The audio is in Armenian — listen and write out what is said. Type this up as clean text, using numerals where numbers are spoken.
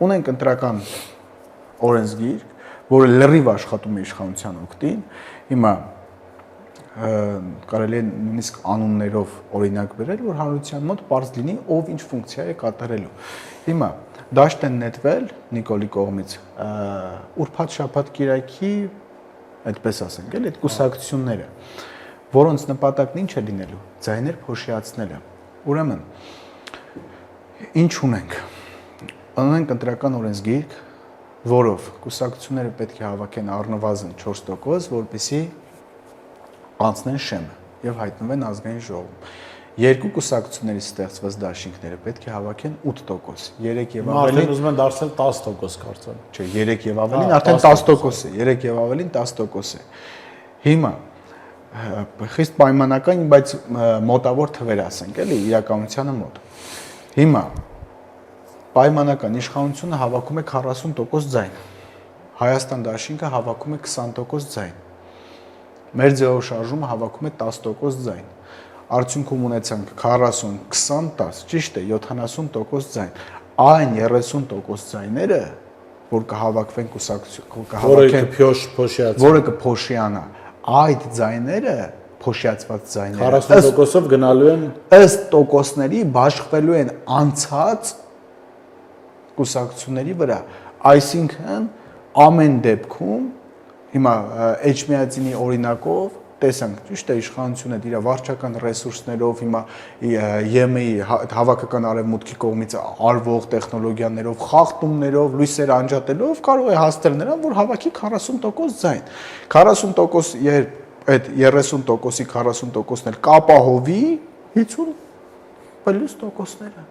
ունենք ընտրական օրենսգիրք, որը լրիվ աշխատում է իշխանության օգտին, հիմա կարելի է նույնիսկ անուններով օրինակ բերել, որ հանրության մոտ պարզ լինի, ով ինչ ֆունկցիա է կատարելու։ Հիմա դաշտ են նետվել Նիկոլի կողմից ուրբաթ շաբաթ կիրակի, այդպես ասենք, էլի այդ կուսակցությունները, որոնց նպատակն ինչ է լինելու, ձայներ փոշիացնելը։ Ուրեմն, ինչ ունենք։ Ունենք ընտրական օրենսգիրք, որով կուսակցությունները պետք է հավաքեն առնվազն 4%, որպեսզի անցնեն շեմը եւ հայտնվեն ազգային ժողովում։ Երկու կուսակցություններից ստեղծված դաշինքները պետք է հավաքեն 8%, 3 եւ ավելին։ Արդեն ուզում են դարձնել 10% կարծեմ։ Չէ, 3 եւ ավելին արդեն 10% է, 3 եւ ավելին 10% է։ Հիմա խիստ պայմանական, բայց մոտավոր թվեր ասենք, էլի իրականությանը մոտ։ Հիմա պայմանական իշխանությունը հավաքում է 40% ձայն։ Հայաստան դաշինքը հավաքում է 20% ձայն։ Մեր ձևով շարժումը հավաքում է 10% ձայն։ Արդյունքում ունեցանք 40-20-10, ճիշտ է, 70% ձայն։ Այն 30% ձայները, որ կհավաքվեն կուսակցություն, որը կփոշիանա, այդ ձայները, փոշիացված ձայները 40%-ով գնալու են ըստ տոկոսների բաշխվելու են անցած կուսակցությունների վրա, այսինքն ամեն դեպքում հիմա Էջմիածինի օրինակով տեսանք, ճիշտ է, իշխանությունը իր վարչական ռեսուրսներով, հիմա ԵՄ-ի հավաքական արևմուտքի կողմից արվող տեխնոլոգիաներով, խախտումներով, լույսեր անջատելով կարող է հասնել նրան, որ հավաքի 40% ձայն։ 40% այդ 30%-ի 40%-ն էլ կապահովի 50+%-ները։